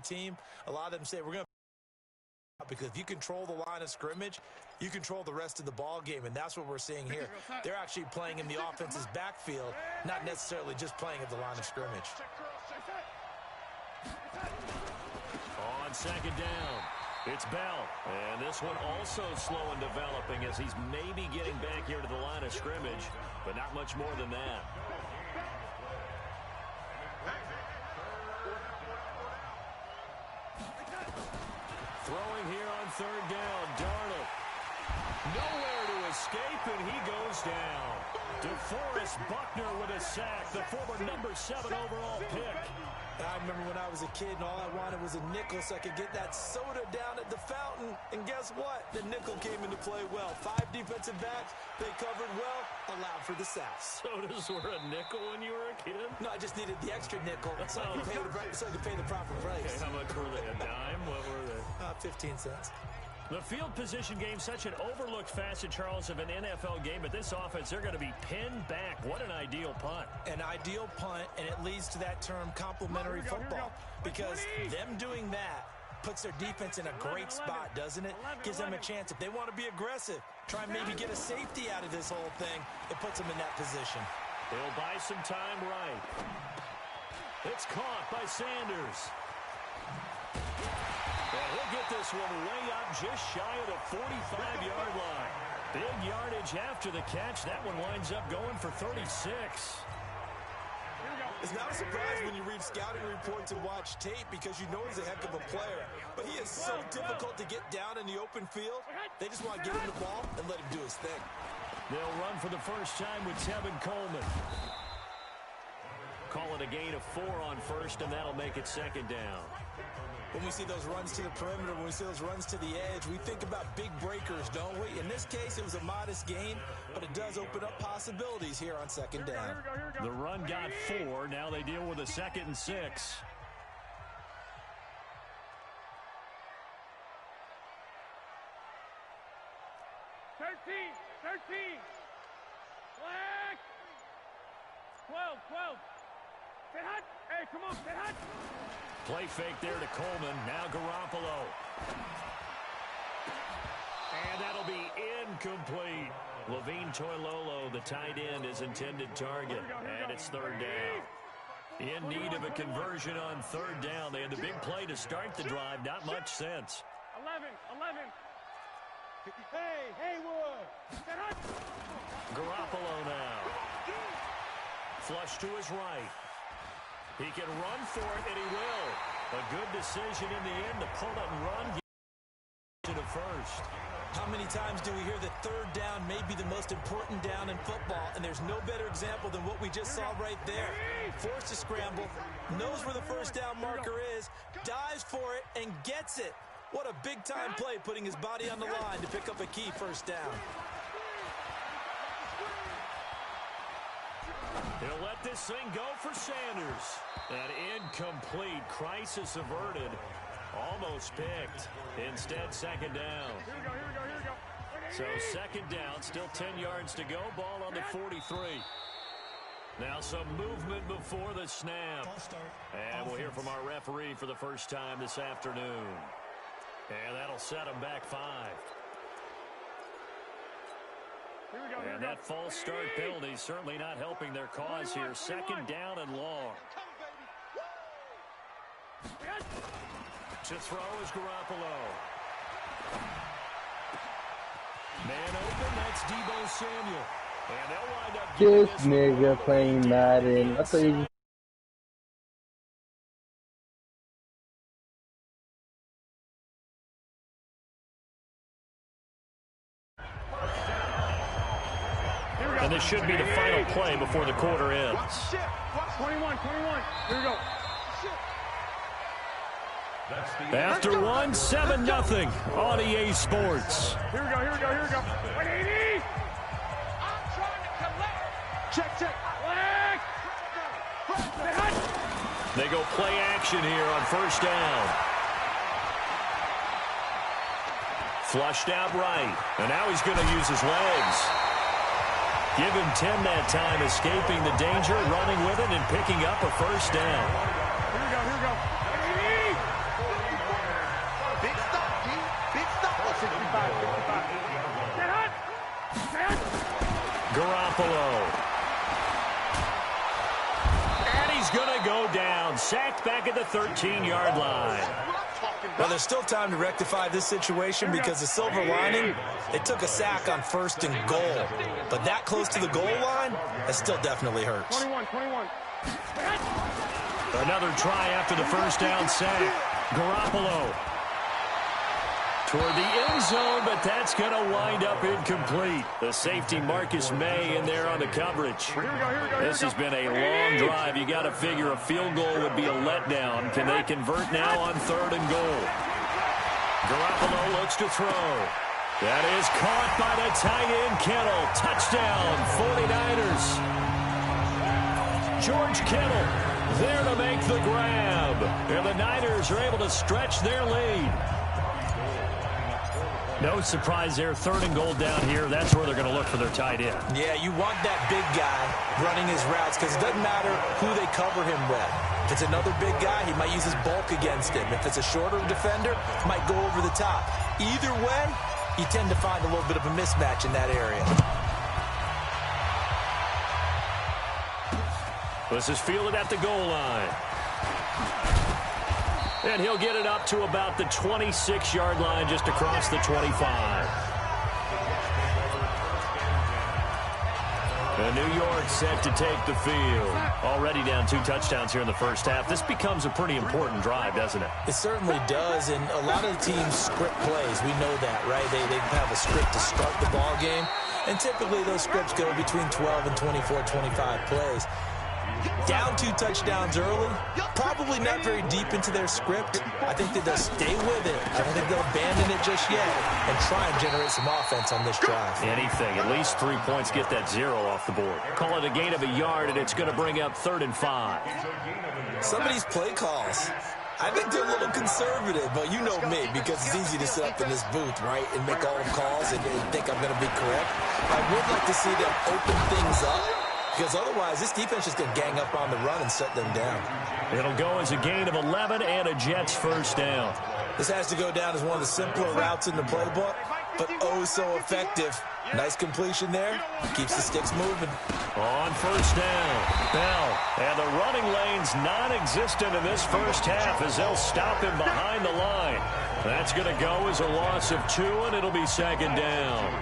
team, a lot of them say we're going to, because if you control the line of scrimmage, you control the rest of the ball game, and that's what we're seeing here. They're actually playing in the offense's backfield, not necessarily just playing at the line of scrimmage. On second down, it's Bell. And this one also slow in developing as he's maybe getting back here to the line of scrimmage, but not much more than that. Throwing here on third down, Darnold. Nowhere to escape, and he goes down. DeForest Buckner with a sack, the former #7 overall pick. I remember when I was a kid and all I wanted was a nickel so I could get that soda down at the fountain. And guess what? The nickel came into play well. 5 defensive backs, they covered well, allowed for the sack. Sodas were a nickel when you were a kid? No, I just needed the extra nickel so I could pay the proper price. Okay, how much were they? A dime? What were they? 15 cents. The field position game, such an overlooked facet, Charles, of an NFL game. But this offense, they're going to be pinned back. What an ideal punt. An ideal punt, and it leads to that term complementary football. Because them doing that puts their defense in a great spot, doesn't it? Gives them a chance. If they want to be aggressive, try and maybe get a safety out of this whole thing, it puts them in that position. They'll buy some time right. It's caught by Sanders. And he'll get this one way up just shy of the 45-yard line. Big yardage after the catch. That one winds up going for 36. It's not a surprise when you read scouting reports and watch tape because you know he's a heck of a player. But he is so difficult to get down in the open field. They just want to get him the ball and let him do his thing. They'll run for the first time with Tevin Coleman. Call it a gain of 4 on first, and that'll make it second down. When we see those runs to the perimeter, when we see those runs to the edge, we think about big breakers, don't we? In this case, it was a modest gain, but it does open up possibilities here on second down. The run got 4. Now they deal with a 2nd and 6. Thirteen. Black. 12. Stay hot. Hey, come on, stay hot. Play fake there to Coleman. Now Garoppolo. And that'll be incomplete. Levine Toilolo, the tight end, is intended target. And it's third down. In need of a conversion on third down. They had the big play to start the drive. Not much sense. 11. Hey, Haywood. Stay hot. Garoppolo now. Flush to his right. He can run for it, and he will. A good decision in the end to pull it and run to the first. How many times do we hear that third down may be the most important down in football, and there's no better example than what we just saw right there. Forced to scramble, knows where the first down marker is, dives for it, and gets it. What a big-time play, putting his body on the line to pick up a key first down. He'll let this thing go for Sanders. An incomplete. Crisis averted. Almost picked. Instead, second down. Here we go. So second down, still 10 yards to go. Ball on the 43. Now some movement before the snap. And we'll hear from our referee for the first time this afternoon. And that'll set them back 5. And that false start penalty certainly not helping their cause here. Second down and long. To throw is Garoppolo. Man open, that's Deebo Samuel. And they'll wind up this nigga playing Madden. I thought you... And this should be the final play before the quarter ends. 21. Here we go. After one, 7-0 on EA Sports. Here we go. 180. I'm trying to collect. Check. Black. They go play action here on first down. Flushed out right. And now he's going to use his legs. Give him 10 that time, escaping the danger, running with it, and picking up a first down. Here we go. sacked back at the 13-yard line. Well, there's still time to rectify this situation because the silver lining, they took a sack on 1st and goal. But that close to the goal line, that still definitely hurts. 21. Another try after the first down sack. Garoppolo toward the end zone, but that's going to wind up incomplete. The safety Marcus May in there on the coverage. This has been a long drive. You got to figure a field goal would be a letdown. Can they convert now on 3rd and goal? Garoppolo looks to throw. That is caught by the tight end Kittle. Touchdown, 49ers. George Kittle there to make the grab. And the Niners are able to stretch their lead. No surprise there, 3rd and goal down here. That's where they're going to look for their tight end. Yeah, you want that big guy running his routes because it doesn't matter who they cover him with. If it's another big guy, he might use his bulk against him. If it's a shorter defender, he might go over the top. Either way, you tend to find a little bit of a mismatch in that area. This is fielded at the goal line. And he'll get it up to about the 26-yard line, just across the 25. And New York set to take the field. Already down 2 touchdowns here in the first half. This becomes a pretty important drive, doesn't it? It certainly does, and a lot of the teams script plays. We know that, right? They have a script to start the ball game, and typically those scripts go between 12 and 24, 25 plays. Down 2 touchdowns early, probably not very deep into their script. I think that they'll stay with it. I don't think they'll abandon it just yet and try and generate some offense on this drive. Anything, at least 3 points, get that 0 off the board. Call it a gain of a yard, and it's going to bring up 3rd and 5. Some of these play calls, I think they're a little conservative, but you know me, because it's easy to sit up in this booth, right, and make all the calls and think I'm going to be correct. I would like to see them open things up, because otherwise this defense is going to gang up on the run and shut them down. It'll go as a gain of 11 and a Jets first down. This has to go down as one of the simpler routes in the playbook, but oh so effective. Nice completion there. Keeps the sticks moving. On first down, Bell. And the running lane's non-existent in this first half as they'll stop him behind the line. That's going to go as a loss of 2, and it'll be 2nd down.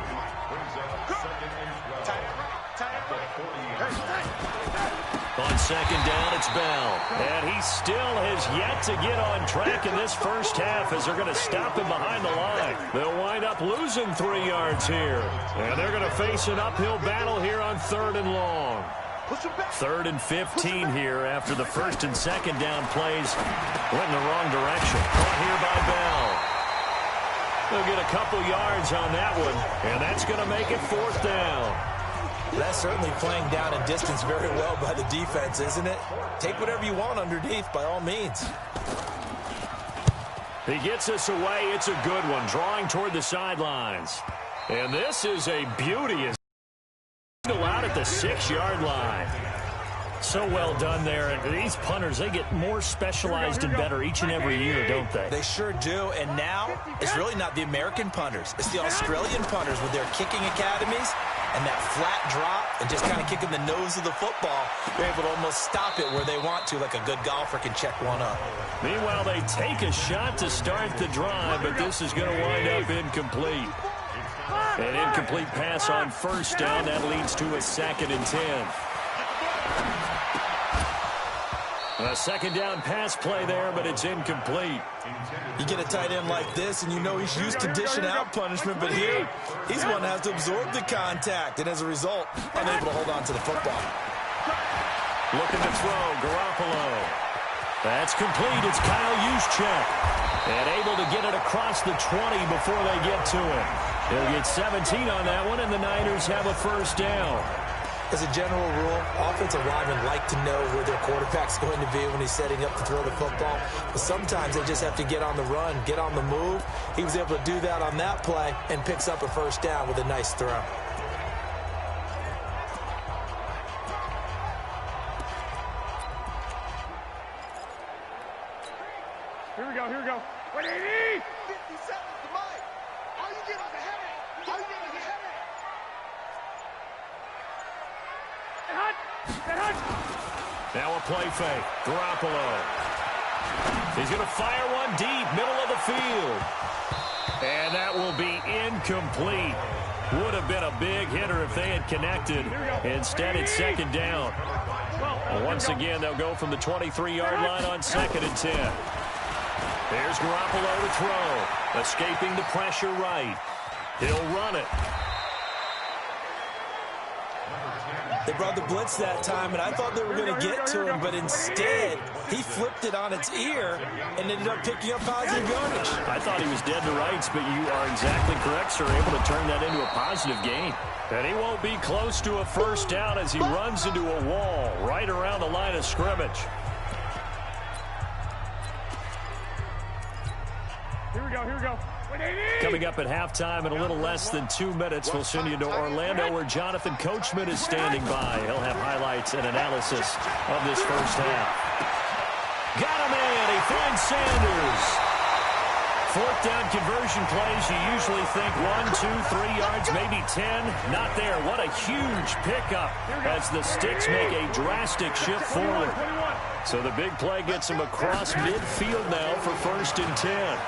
On 2nd down, it's Bell. And he still has yet to get on track in this first half as they're going to stop him behind the line. They'll wind up losing 3 yards here. And they're going to face an uphill battle here on 3rd and long. 3rd and 15 here after the 1st and 2nd down plays went in the wrong direction. Caught here by Bell. They'll get a couple yards on that one, and that's going to make it 4th down. That's certainly playing down in distance very well by the defense, isn't it? Take whatever you want underneath, by all means. He gets us away. It's a good one, drawing toward the sidelines. And this is a beauty. Out at the 6-yard line. So well done there. And these punters, they get more specialized and better each and every year, don't they? They sure do. And now, it's really not the American punters. It's the Australian punters with their kicking academies and that flat drop and just kind of kicking the nose of the football. They're able to almost stop it where they want to, like a good golfer can check one up. Meanwhile, they take a shot to start the drive, but this is going to wind up incomplete. An incomplete pass on first down. That leads to a 2nd and 10. A 2nd down pass play there, but it's incomplete. You get a tight end like this, and you know he's used to dishing out punishment, but here, he's one that has to absorb the contact, and as a result, unable to hold on to the football. Looking to throw, Garoppolo. That's complete. It's Kyle Juszczyk. And able to get it across the 20 before they get to it. He'll get 17 on that one, and the Niners have a first down. As a general rule, offensive linemen like to know where their quarterback's going to be when he's setting up to throw the football. But sometimes they just have to get on the run, get on the move. He was able to do that on that play and picks up a first down with a nice throw. Here we go. 180! 50 seconds to mine. How you get on the heavy? How you get on the heavy? Now a play fake. Garoppolo He's going to fire one deep, middle of the field. And that will be incomplete. Would have been a big hitter if they had connected. Instead, it's second down. Once again, they'll go from the 23-yard line on 2nd and 10. There's Garoppolo to throw. Escaping the pressure right. He'll run it. They brought the blitz that time, and I thought they were going to get to him, but instead, he flipped it on its ear and ended up picking up positive yardage. I thought he was dead to rights, but you are exactly correct, sir. Able to turn that into a positive gain. And he won't be close to a first down as he runs into a wall right around the line of scrimmage. Here we go, here we go. Coming up at halftime in a little less than 2 minutes, we'll send you to Orlando where Jonathan Coachman is standing by. He'll have highlights and analysis of this first half. Got him in. He finds Sanders. 4th down conversion plays, you usually think 1, 2, 3 yards, maybe 10. Not there. What a huge pickup as the Sticks make a drastic shift forward. So the big play gets him across midfield now for 1st and 10.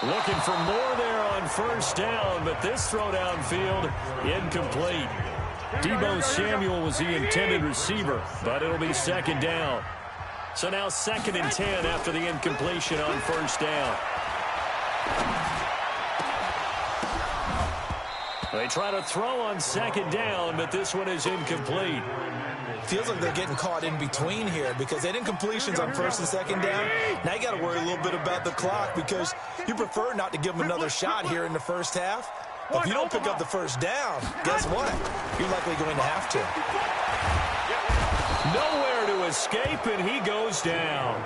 Looking for more there on 1st down, but this throw downfield, incomplete. Deebo Samuel was the intended receiver, but it'll be 2nd down. So now 2nd and 10 after the incompletion on 1st down. They try to throw on 2nd down, but this one is incomplete. Feels like they're getting caught in between here because they didn't completions on 1st and 2nd down. Now you got to worry a little bit about the clock because you prefer not to give them another shot here in the first half. But if you don't pick up the 1st down, guess what? You're likely going to have to. Nowhere to escape, and he goes down.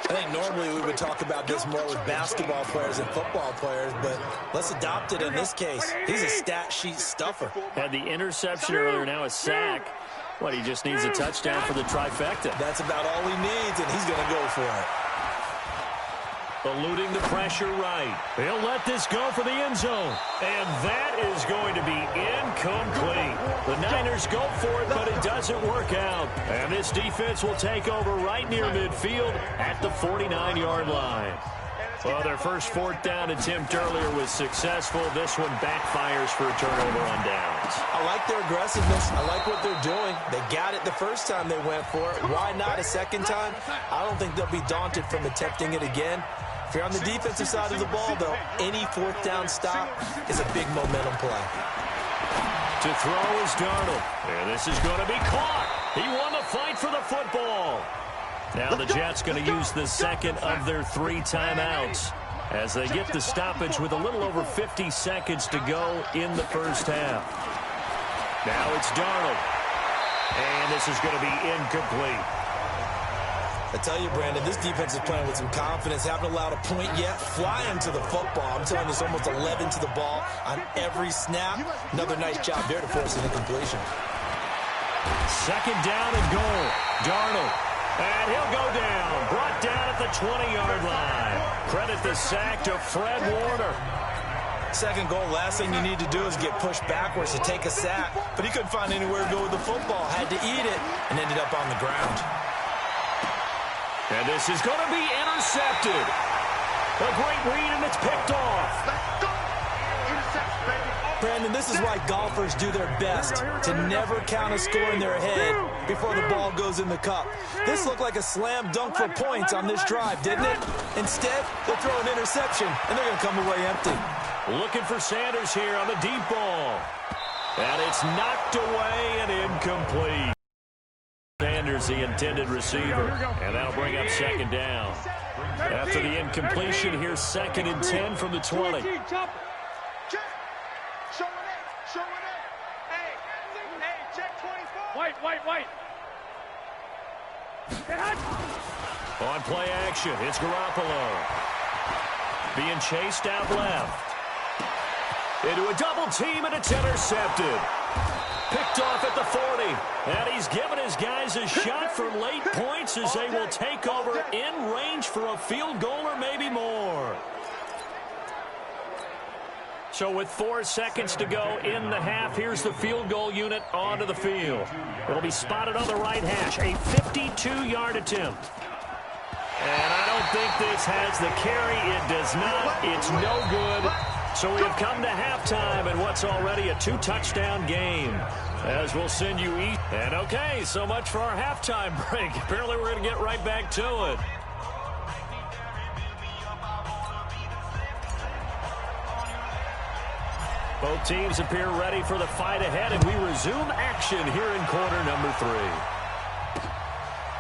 I think normally we would talk about this more with basketball players and football players, but let's adopt it in this case. He's a stat sheet stuffer. Had the interception earlier, now a sack. What, he just needs a touchdown for the trifecta. That's about all he needs, and he's going to go for it. Eluding the pressure right. He'll let this go for the end zone. And that is going to be incomplete. The Niners go for it, but it doesn't work out. And this defense will take over right near midfield at the 49-yard line. Well, their first 4th down attempt earlier was successful. This one backfires for a turnover on downs. I like their aggressiveness. I like what they're doing. They got it the first time they went for it. Why not a second time? I don't think they'll be daunted from attempting it again. If you're on the defensive side of the ball, though, any 4th down stop is a big momentum play. To throw is Darnold. And this is going to be caught. He won the fight for the football. Now the Jets going to use the 2nd of their 3 timeouts as they get the stoppage with a little over 50 seconds to go in the first half. Now it's Darnold. And this is going to be incomplete. I tell you, Brandon, this defense is playing with some confidence. Haven't allowed a point yet. Flying to the football. I'm telling you, it's almost 11 to the ball on every snap. Another nice job there to force an incompletion. 2nd down and goal. Darnold. And he'll go down. Brought down at the 20-yard line. Credit the sack to Fred Warner. 2nd goal, last thing you need to do is get pushed backwards to take a sack. But he couldn't find anywhere to go with the football. Had to eat it and ended up on the ground. And this is going to be intercepted. A great read, and it's picked off. Brandon, this is why golfers do their best to never count a score in their head before the ball goes in the cup. This looked like a slam dunk for points on this drive, didn't it? Instead, they'll throw an interception, and they're going to come away empty. Looking for Sanders here on the deep ball. And it's knocked away and incomplete. Sanders, the intended receiver, and that'll bring up 2nd down. After the incompletion, here's 2nd and 10 from the 20. White. On play action, it's Garoppolo. Being chased out left. Into a double team, and it's intercepted. Picked off at the 40. And he's given his guys a shot for late points as they will take over in range for a field goal or maybe more. So with 4 seconds to go in the half, here's the field goal unit onto the field. It'll be spotted on the right hash, a 52-yard attempt. And I don't think this has the carry. It does not. It's no good. So we have come to halftime in what's already a 2-touchdown game. As we'll send you east. And okay, so much for our halftime break. Apparently we're going to get right back to it. Both teams appear ready for the fight ahead, and we resume action here in quarter number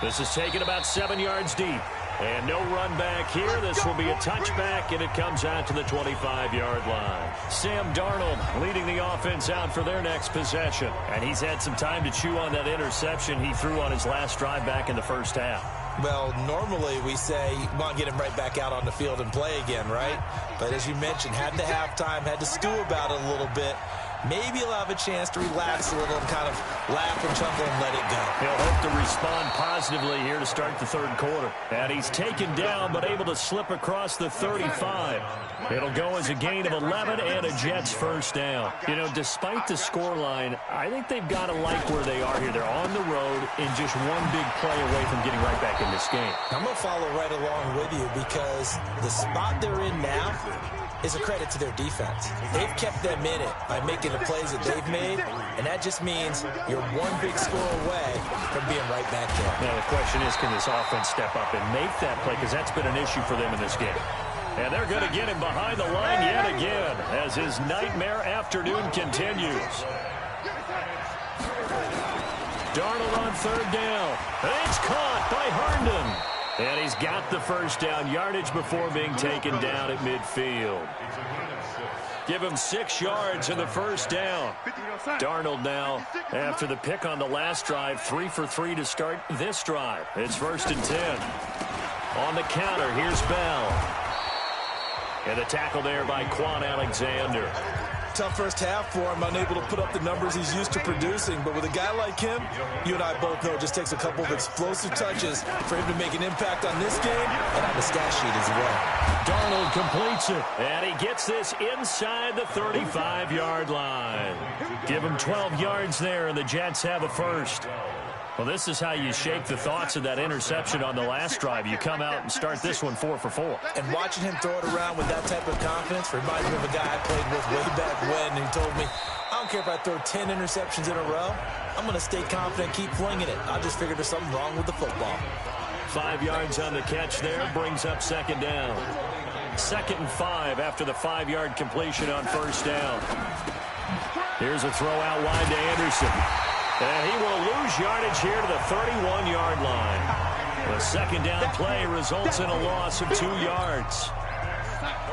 3. This is taken about 7 yards deep. And no run back here. This will be a touchback, and it comes out to the 25-yard line. Sam Darnold leading the offense out for their next possession. And he's had some time to chew on that interception he threw on his last drive back in the first half. Well, normally we say you want to get him right back out on the field and play again, right? But as you mentioned, had the halftime, had to stew about it a little bit. Maybe he'll have a chance to relax a little and kind of laugh and chuckle and let it go. He'll hope to respond positively here to start the third quarter. And he's taken down but able to slip across the 35. It'll go as a gain of 11 and a Jets first down. You know, despite the scoreline, I think they've got to like where they are here. They're on the road and just one big play away from getting right back in this game. I'm going to follow right along with you because the spot they're in now is a credit to their defense. They've kept them in it by making the plays that they've made, and that just means you're one big score away from being right back there. Now the question is, can this offense step up and make that play? Because that's been an issue for them in this game. And they're going to get him behind the line yet again as his nightmare afternoon continues. Darnold on third down. It's caught by Herndon. And he's got the first down yardage before being taken down at midfield. Give him 6 yards in the first down. Darnold now, after the pick on the last drive, 3 for 3 to start this drive. It's 1st and 10. On the counter, here's Bell. And the tackle there by Quan Alexander. Tough first half for him, unable to put up the numbers he's used to producing. But with a guy like him, you and I both know it just takes a couple of explosive touches for him to make an impact on this game and on the stat sheet as well. Darnold completes it, and he gets this inside the 35-yard line. Give him 12 yards there, and the Jets have a first. Well, this is how you shake the thoughts of that interception on the last drive. You come out and start this one 4 for 4. And watching him throw it around with that type of confidence reminds me of a guy I played with way back when who told me, I don't care if I throw 10 interceptions in a row. I'm going to stay confident, keep flinging it. I just figured there's something wrong with the football. 5 yards on the catch there, brings up second down. 2nd and 5 after the 5-yard completion on first down. Here's a throw out wide to Anderson. And he will lose yardage here to the 31-yard line. The second down play results in a loss of 2 yards.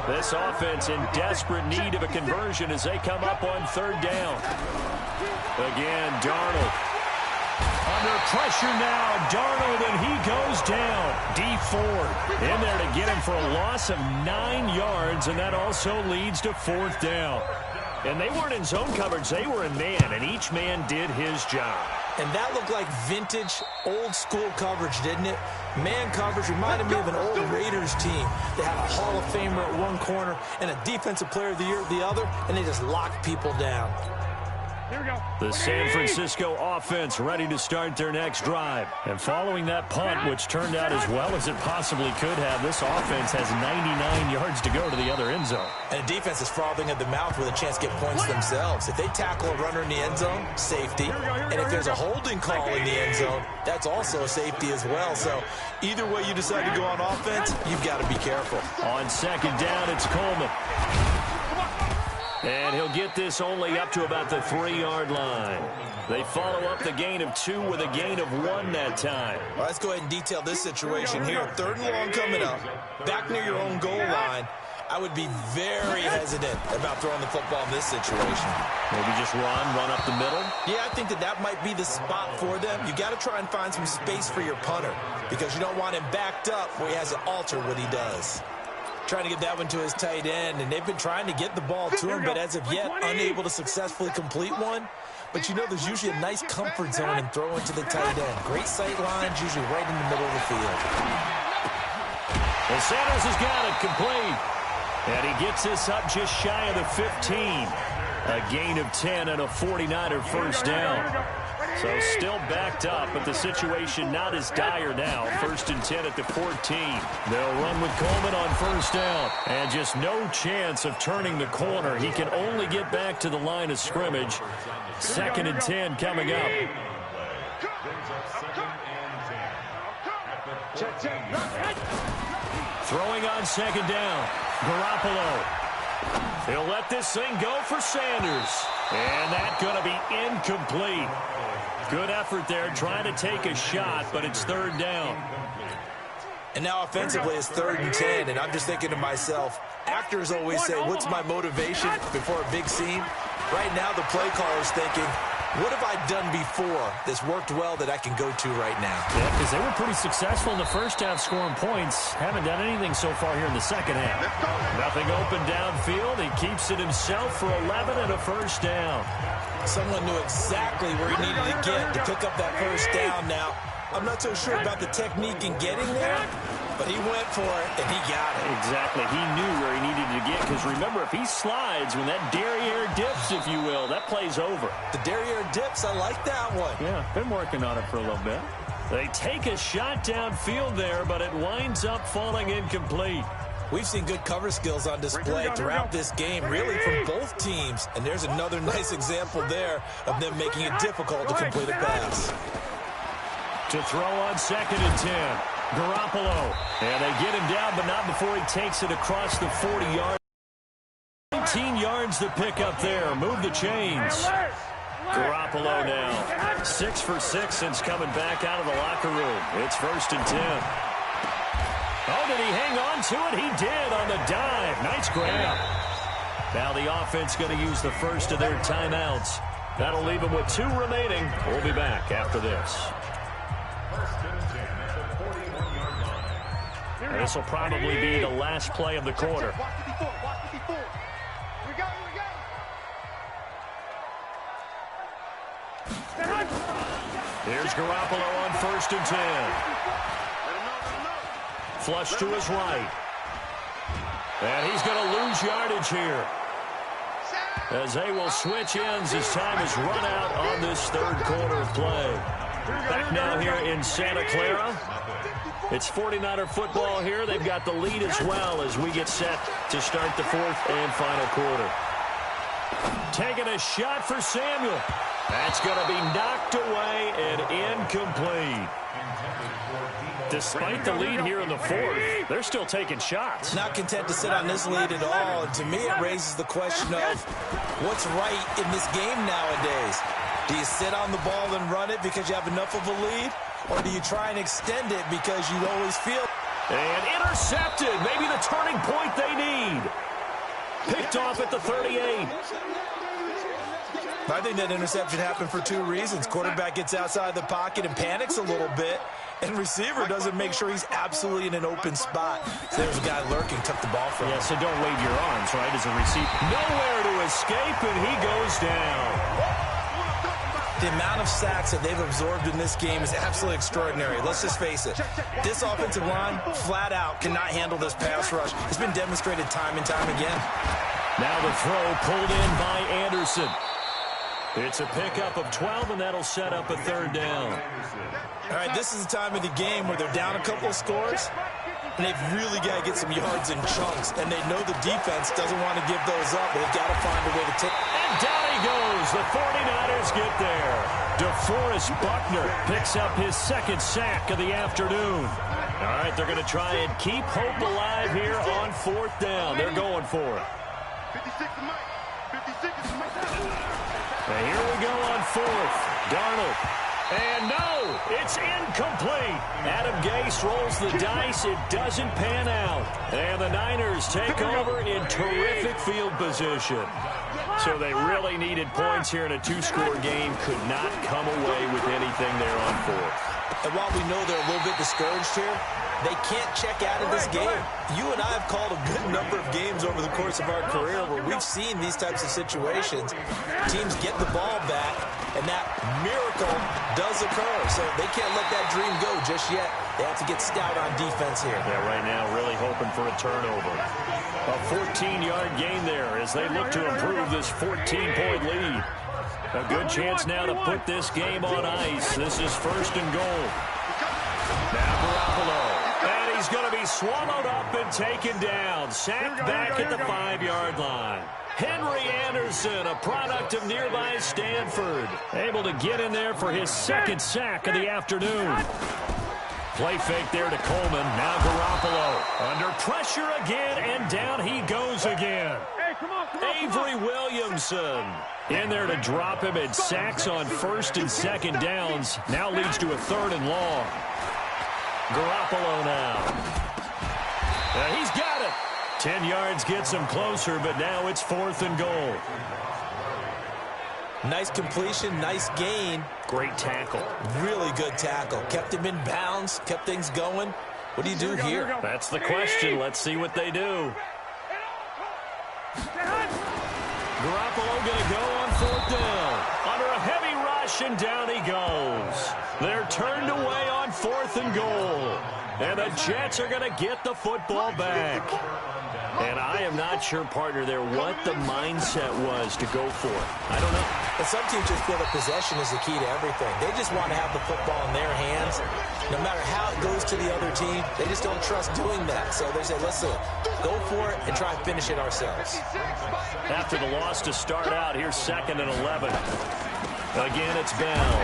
This offense in desperate need of a conversion as they come up on third down. Again, Darnold. Under pressure now, Darnold, and he goes down. D Ford in there to get him for a loss of 9 yards, and that also leads to 4th down. And they weren't in zone coverage, they were in man, and each man did his job. And that looked like vintage, old-school coverage, didn't it? Man coverage reminded me of an old Raiders team. They had a Hall of Famer at one corner and a Defensive Player of the Year at the other, and they just locked people down. Here we go. The San Francisco offense ready to start their next drive. And following that punt, which turned out as well as it possibly could have, this offense has 99 yards to go to the other end zone. And the defense is frothing at the mouth with a chance to get points themselves. If they tackle a runner in the end zone, safety. And if there's a holding call in the end zone, that's also a safety as well. So either way you decide to go on offense, you've got to be careful. On second down, it's Coleman. And he'll get this only up to about the 3-yard line. They follow up the gain of 2 with a gain of 1 that time. Well, let's go ahead and detail this situation here. 3rd and long coming up, back near your own goal line. I would be very hesitant about throwing the football in this situation. Maybe just run up the middle? Yeah, I think that might be the spot for them. You got to try and find some space for your punter because you don't want him backed up where he has to alter what he does. Trying to get that one to his tight end, and they've been trying to get the ball to him, but as of yet, unable to successfully complete one. But you know there's usually a nice comfort zone in throwing to the tight end. Great sight lines, usually right in the middle of the field. Well, Sanders has got it complete. And he gets this up just shy of the 15. A gain of 10 and a 49er first down. So still backed up, but the situation not as dire now. 1st and 10 at the 14. They'll run with Coleman on first down. And just no chance of turning the corner. He can only get back to the line of scrimmage. 2nd and 10 coming up. Throwing on 2nd down. Garoppolo. He'll let this thing go for Sanders. And that's going to be incomplete. Good effort there trying to take a shot, but it's 3rd down. And now offensively it's 3rd and 10, and I'm just thinking to myself, actors always say, what's my motivation before a big scene? Right now the play caller's thinking, what have I done before that's worked well that I can go to right now? Yeah, because they were pretty successful in the first half scoring points. Haven't done anything so far here in the second half. Nothing open downfield. He keeps it himself for 11 and a first down. Someone knew exactly where he needed to get to pick up that first down now. I'm not so sure about the technique in getting there, but he went for it, and he got it. Exactly. He knew where he needed to get, because remember, if he slides, when that derriere dips, if you will, that play's over. The derriere dips, I like that one. Yeah, been working on it for a little bit. They take a shot downfield there, but it winds up falling incomplete. We've seen good cover skills on display throughout this game, really, from both teams. And there's another nice example there of them making it difficult to complete a pass. To throw on 2nd and 10. Garoppolo. And they get him down, but not before he takes it across the 40-yard. 19 yards to pick up there. Move the chains. Garoppolo now. 6 for 6 since coming back out of the locker room. It's 1st and 10. Oh, did he hang on to it? He did on the dive. Nice grab. Now the offense going to use the first of their timeouts. That'll leave them with 2 remaining. We'll be back after this. And this will probably be the last play of the quarter. Here's Garoppolo on 1st and 10. Flush to his right. And he's going to lose yardage here, as they will switch ends as time is run out on this 3rd quarter of play. Back now here in Santa Clara. It's 49er football here. They've got the lead as well as we get set to start the 4th and final quarter. Taking a shot for Samuel. That's going to be knocked away and incomplete. Despite the lead here in the 4th, they're still taking shots. Not content to sit on this lead at all. And to me, it raises the question of what's right in this game nowadays. Do you sit on the ball and run it because you have enough of a lead? Or do you try and extend it because you always feel... And intercepted. Maybe the turning point they need. Picked off at the 38. I think that interception happened for 2 reasons. Quarterback gets outside the pocket and panics a little bit, and receiver doesn't make sure he's absolutely in an open spot. So there's a guy lurking, took the ball from him. Yeah, so don't wave your arms, right, as a receiver. Nowhere to escape, and he goes down. The amount of sacks that they've absorbed in this game is absolutely extraordinary. Let's just face it. This offensive line, flat out, cannot handle this pass rush. It's been demonstrated time and time again. Now the throw pulled in by Anderson. It's a pickup of 12, and that'll set up a 3rd down. All right, this is the time of the game where they're down a couple of scores, and they've really got to get some yards in chunks, and they know the defense doesn't want to give those up, but they've got to find a way to take. And down he goes. The 49ers get there. DeForest Buckner picks up his 2nd sack of the afternoon. All right, they're going to try and keep hope alive here on 4th down. They're going for it. 56 to Mike. 56 to Mike. And here we go on 4th. Darnold. And no, it's incomplete. Adam Gase rolls the dice. It doesn't pan out. And the Niners take over in terrific field position. So they really needed points here in a 2-score game. Could not come away with anything there on 4th. And while we know they're a little bit discouraged here, they can't check out of this game. You and I have called a good number of games over the course of our career where we've seen these types of situations. Teams get the ball back, and that miracle does occur. So they can't let that dream go just yet. They have to get stout on defense here. Yeah, right now really hoping for a turnover. A 14-yard gain there as they look to improve this 14-point lead. A good chance now to put this game on ice. This is first and goal. Now Garoppolo. And he's going to be swallowed up and taken down. Sacked back at the 5-yard line. Henry Anderson, a product of nearby Stanford, able to get in there for his second sack of the afternoon. Play fake there to Coleman. Now Garoppolo under pressure again, and down he goes again. Avery Williamson in there to drop him, and sacks on first and second downs. Now leads to a 3rd and long. Garoppolo now. He's got it. 10 yards gets him closer, but now it's 4th and goal. Nice completion, nice gain. Great tackle. Really good tackle. Kept him in bounds, kept things going. What do you do here? That's the question. Let's see what they do. Garoppolo going to go on 4th down. Under a heavy rush, and down he goes. They're turned away on 4th and goal. And the Jets are going to get the football back. And I am not sure, partner, there what the mindset was to go for it. I don't know. But some teams just feel that possession is the key to everything. They just want to have the football in their hands. No matter how it goes to the other team, they just don't trust doing that. So they say, listen, go for it and try and finish it ourselves. After the loss to start out, here's 2nd and 11. Again, it's Bell.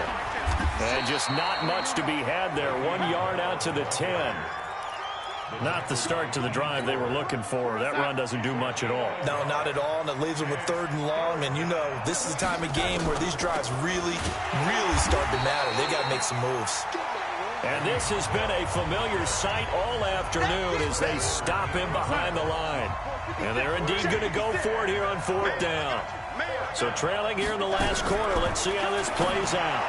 And just not much to be had there. 1 yard out to the 10. Not the start to the drive they were looking for. That run doesn't do much at all. No, not at all, and it leaves them with 3rd and long. And, you know, this is the time of game where these drives really start to matter. They got to make some moves. And this has been a familiar sight all afternoon as they stop him behind the line. And they're indeed going to go for it here on 4th down. So trailing here in the last quarter, let's see how this plays out.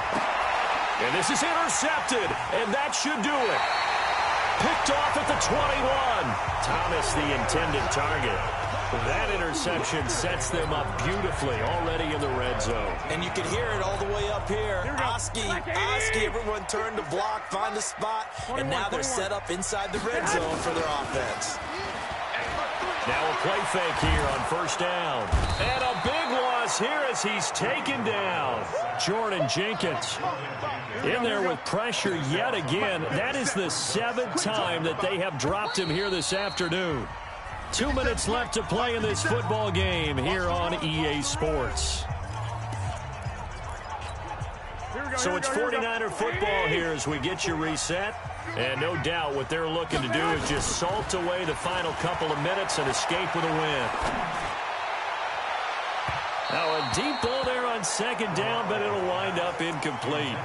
And this is intercepted, and that should do it. Picked off at the 21. Thomas, the intended target. That interception sets them up beautifully already in the red zone. And you can hear it all the way up here. Oski, everyone turned to block, find a spot, and now they're set up inside the red zone for their offense. Now a play fake here on 1st down. And a big loss here as he's taken down. Jordan Jenkins in there with pressure yet again. That is the 7th time that they have dropped him here this afternoon. 2 minutes left to play in this football game here on EA Sports. So it's 49er football here as we get you reset. And no doubt what they're looking to do is just salt away the final couple of minutes and escape with a win. Now a deep ball there on 2nd down, but it'll wind up incomplete.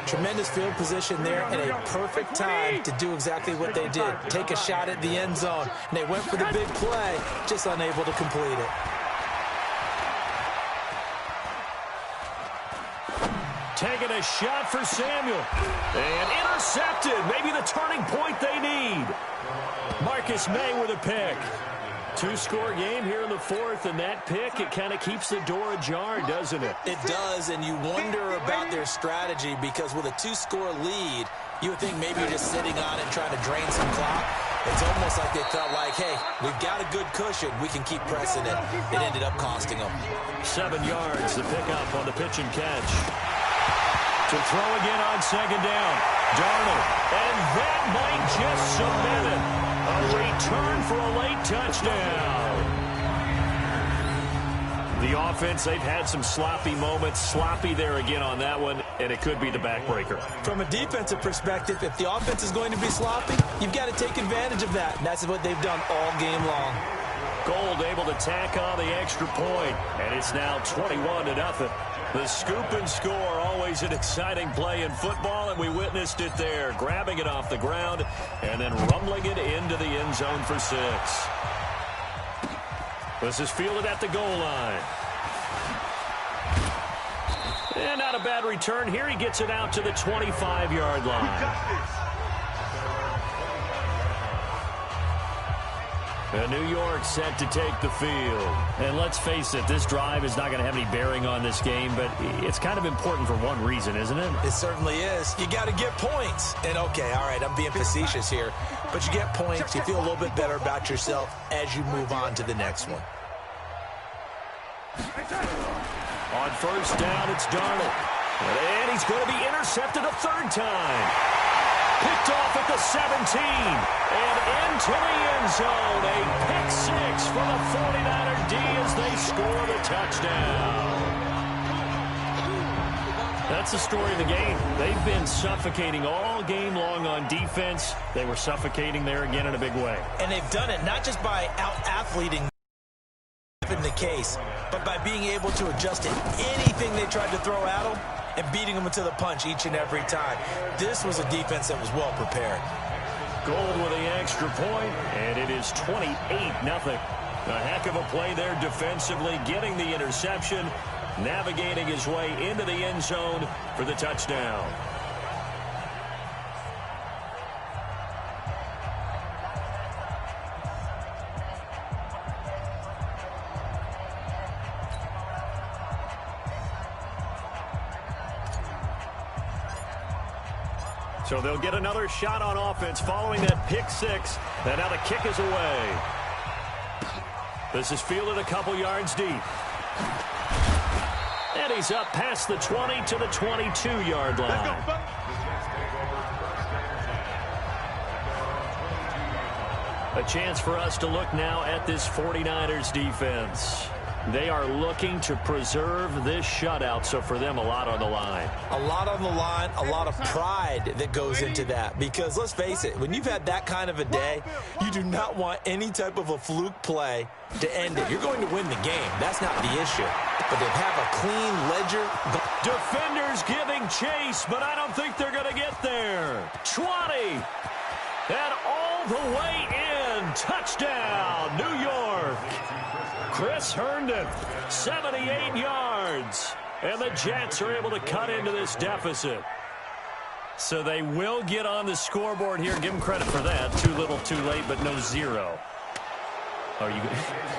Tremendous field position there and a perfect time to do exactly what they did. Take a shot at the end zone. And they went for the big play, just unable to complete it. Taking a shot for Samuel. And intercepted. Maybe the turning point they need. Marcus May with a pick. 2-score game here in the 4th, and that pick, it kind of keeps the door ajar, doesn't it? It does, and you wonder about their strategy because with a 2-score lead, you would think maybe you're just sitting on it and trying to drain some clock. It's almost like they felt like, hey, we've got a good cushion. We can keep pressing it. It ended up costing them. 7 yards, the pickup on the pitch and catch. To throw again on 2nd down. Darnold. And that might just cement it. A return for a late touchdown. The offense, they've had some sloppy moments. Sloppy there again on that one, and it could be the backbreaker. From a defensive perspective, if the offense is going to be sloppy, you've got to take advantage of that. And that's what they've done all game long. Gold able to tack on the extra point, and it's now 21-0. The scoop and score, always an exciting play in football, and we witnessed it there, grabbing it off the ground and then rumbling it into the end zone for 6. This is fielded at the goal line. And not a bad return here. He gets it out to the 25-yard line. And New York set to take the field. And let's face it, this drive is not going to have any bearing on this game, but it's kind of important for one reason, isn't it? It certainly is. You got to get points. And, okay, all right, I'm being facetious here, but you get points, you feel a little bit better about yourself as you move on to the next one. On first down, it's Darnold. And he's going to be intercepted a third time. Picked off at the 17. And into the end zone. A pick six for the 49er D as they score the touchdown. That's the story of the game. They've been suffocating all game long on defense. They were suffocating there again in a big way. And they've done it not just by out-athleting in the case, but by being able to adjust to anything they tried to throw at them and beating them to the punch each and every time. This was a defense that was well prepared. Gold with the extra point, and it is 28-0. A heck of a play there defensively, getting the interception, navigating his way into the end zone for the touchdown. So they'll get another shot on offense following that pick six. And now the kick is away. This is fielded a couple yards deep. And he's up past the 20 to the 22-yard line. A chance for us to look now at this 49ers defense. They are looking to preserve this shutout, so for them, a lot on the line. A lot on the line, a lot of pride that goes into that. Because let's face it, when you've had that kind of a day, you do not want any type of a fluke play to end it. You're going to win the game. That's not the issue. But they have a clean ledger. Defenders giving chase, but I don't think they're going to get there. 20. And all the way in. Touchdown, New York. Chris Herndon, 78 yards. And the Jets are able to cut into this deficit. So they will get on the scoreboard here. Give them credit for that. Too little, too late, but no zero. Oh,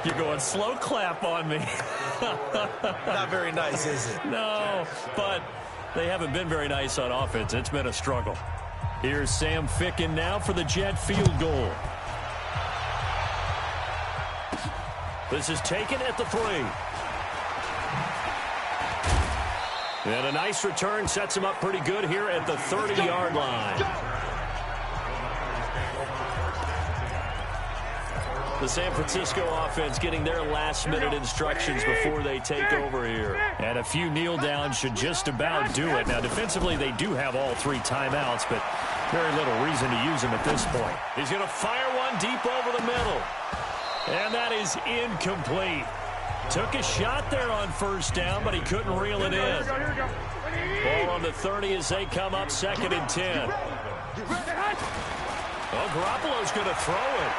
you're going slow clap on me. Not very nice, is it? No, but they haven't been very nice on offense. It's been a struggle. Here's Sam Ficken now for the Jet field goal. This is taken at the 3. And a nice return sets him up pretty good here at the 30-yard line. The San Francisco offense getting their last-minute instructions before they take over here. And a few kneel downs should just about do it. Now, defensively, they do have all 3 timeouts, but very little reason to use them at this point. He's going to fire one deep over the middle. And that is incomplete. Took a shot there on first down, but he couldn't reel it in. Ball on the 30 as they come up 2nd and 10. Well, Garoppolo's going to throw it.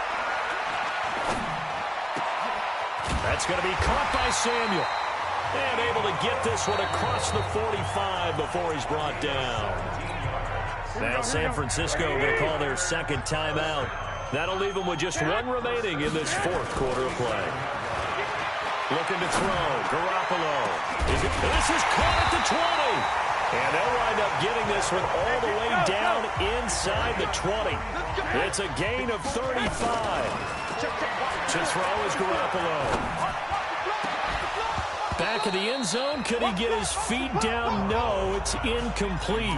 That's going to be caught by Samuel. And able to get this one across the 45 before he's brought down. Now San Francisco going to call their 2nd timeout. That'll leave them with just 1 remaining in this 4th quarter of play. Looking to throw. Garoppolo. This is caught at the 20. And they'll wind up getting this one all the way down inside the 20. It's a gain of 35. To throw is Garoppolo. Back of the end zone. Could he get his feet down? No, it's incomplete.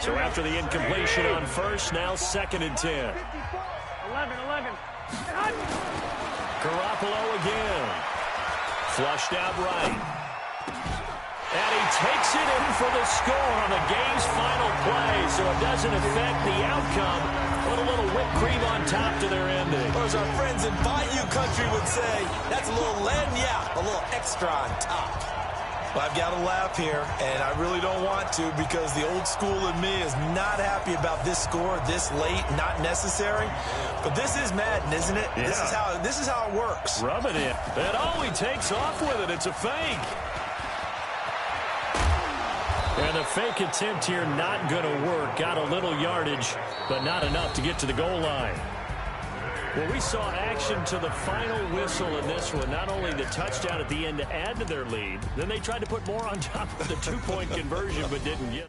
So after the incompletion on first, now 2nd and 10. 11. Garoppolo again. Flushed out right. And he takes it in for the score on the game's final play, so it doesn't affect the outcome. Put a little whipped cream on top to their ending. Or as our friends in Bayou Country would say, that's a little a little extra on top. Well, I've got to laugh here, and I really don't want to because the old school in me is not happy about this score this late, not necessary. But this is Madden, isn't it? Yeah. This is how it works. Rub it in. And he takes off with it. It's a fake. And And the fake attempt here not going to work. Got a little yardage, but not enough to get to the goal line. Well, we saw action to the final whistle in this one. Not only the touchdown at the end to add to their lead, then they tried to put more on top of the two-point conversion, but didn't get